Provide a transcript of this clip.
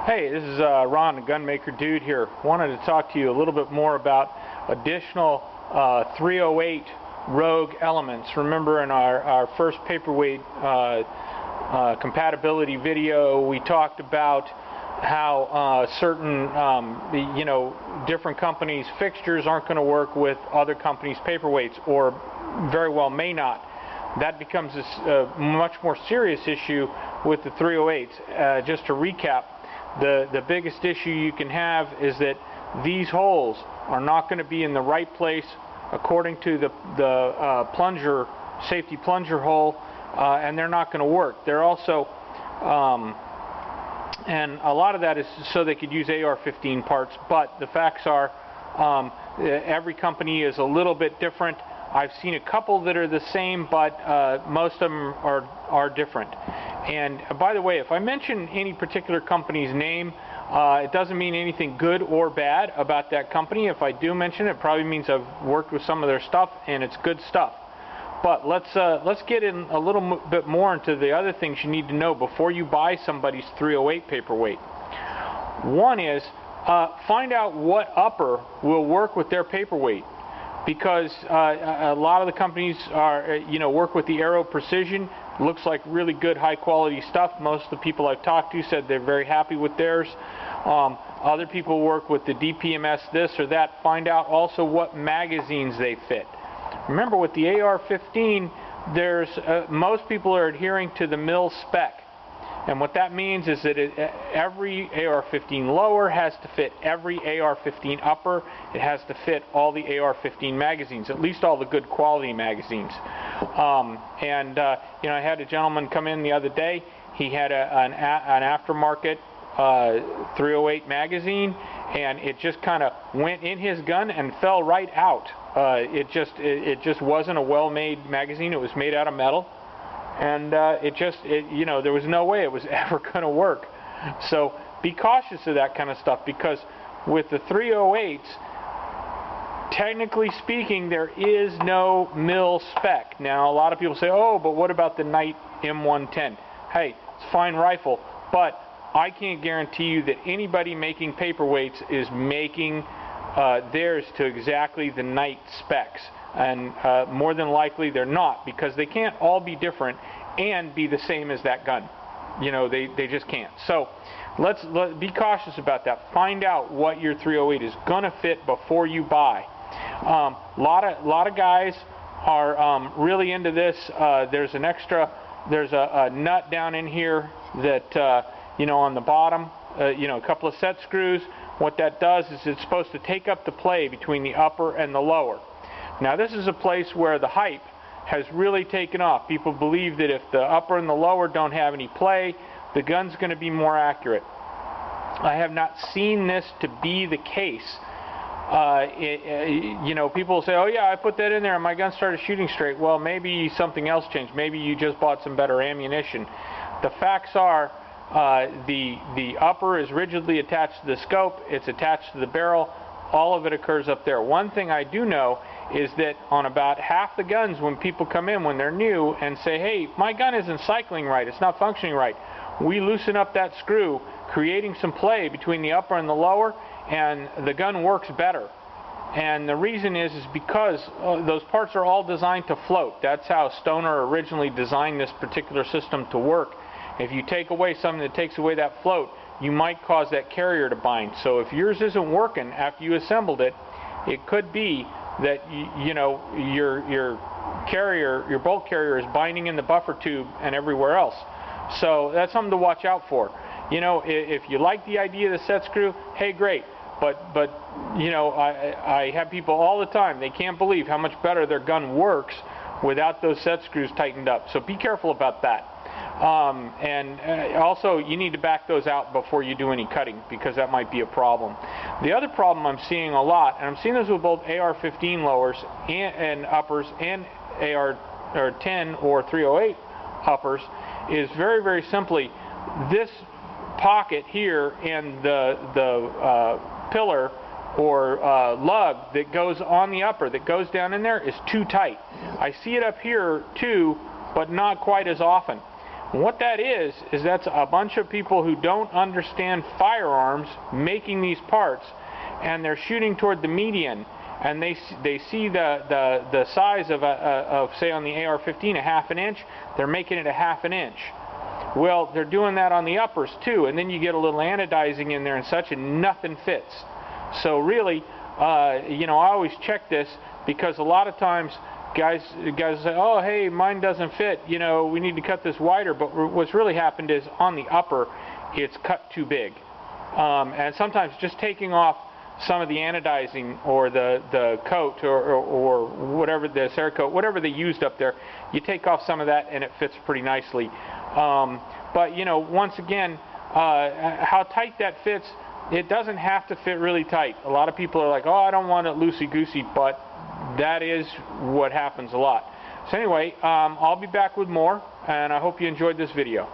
Hey, this is Ron, the Gunmaker Dude here. Wanted to talk to you a little bit more about additional 308 rogue elements. Remember in our first Paperweight compatibility video, we talked about how certain, different companies' fixtures aren't going to work with other companies' paperweights, or very well may not. That becomes a much more serious issue with the 308s. Just to recap, the biggest issue you can have is that these holes are not going to be in the right place according to the plunger, safety plunger hole, and they're not going to work. They're also, and a lot of that is so they could use AR-15 parts, but the facts are every company is a little bit different. I've seen a couple that are the same, but most of them are different. And by the way, if I mention any particular company's name, it doesn't mean anything good or bad about that company. If I do mention it, it probably means I've worked with some of their stuff and it's good stuff. But let's get in a little bit more into the other things you need to know before you buy somebody's 308 paperweight. One is find out what upper will work with their paperweight, because a lot of the companies are, work with the Aero Precision. Looks like really good, high-quality stuff. Most of the people I've talked to said they're very happy with theirs. Other people work with the DPMS this or that. Find out also what magazines they fit. Remember, with the AR-15, there's most people are adhering to the mil spec. And what that means is that every AR-15 lower has to fit every AR-15 upper. It has to fit all the AR-15 magazines, at least all the good quality magazines. I had a gentleman come in the other day. He had an aftermarket 308 magazine, and it just kind of went in his gun and fell right out. It just wasn't a well-made magazine. It was made out of metal. And there was no way it was ever going to work. So be cautious of that kind of stuff, because with the 308s, technically speaking, there is no mil spec. Now, a lot of people say, oh, but what about the Knight M110? Hey, it's a fine rifle, but I can't guarantee you that anybody making paperweights is making theirs to exactly the Knight specs. And more than likely they're not, because they can't all be different and be the same as that gun. They just can't. So let's be cautious about that. Find out what your 308 is gonna fit before you buy. Lot of guys are really into this. There's a nut down in here that on the bottom, a couple of set screws. What that does is it's supposed to take up the play between the upper and the lower. Now, this is a place where the hype has really taken off. People believe that if the upper and the lower don't have any play, the gun's going to be more accurate. I have not seen this to be the case. People say, oh yeah, I put that in there and my gun started shooting straight. Well, maybe something else changed. Maybe you just bought some better ammunition. The facts are the upper is rigidly attached to the scope. It's attached to the barrel. All of it occurs up there. One thing I do know is that on about half the guns, when people come in when they're new and say, hey, my gun isn't cycling right, it's not functioning right, we loosen up that screw, creating some play between the upper and the lower, and the gun works better. And the reason is because those parts are all designed to float. That's how Stoner originally designed this particular system to work. If you take away something that takes away that float, you might cause that carrier to bind. So if yours isn't working after you assembled it, it could be that your carrier, your bolt carrier, is binding in the buffer tube and everywhere else. So that's something to watch out for. If you like the idea of the set screw, hey, great. But I have people all the time, they can't believe how much better their gun works without those set screws tightened up. So be careful about that. Also, you need to back those out before you do any cutting, because that might be a problem. The other problem I'm seeing a lot, and I'm seeing this with both AR-15 lowers and uppers and AR-10 or 308 uppers, is very, very simply this pocket here and the pillar or lug that goes on the upper, that goes down in there, is too tight. I see it up here too, but not quite as often. What that is that's a bunch of people who don't understand firearms making these parts, and they're shooting toward the median, and they see the size of say on the AR-15 1/2 an inch, they're making it 1/2 an inch. Well, they're doing that on the uppers too, and then you get a little anodizing in there and such, and nothing fits. So really, you know, I always check this, because a lot of times guys say, oh hey, mine doesn't fit, you know, we need to cut this wider, but what's really happened is on the upper it's cut too big. And sometimes just taking off some of the anodizing or the coat or whatever, the Cerakote, whatever they used up there, you take off some of that and it fits pretty nicely. But you know, once again, how tight that fits, it doesn't have to fit really tight. A lot of people are like, oh, I don't want it loosey-goosey, but that is what happens a lot. So anyway, I'll be back with more, and I hope you enjoyed this video.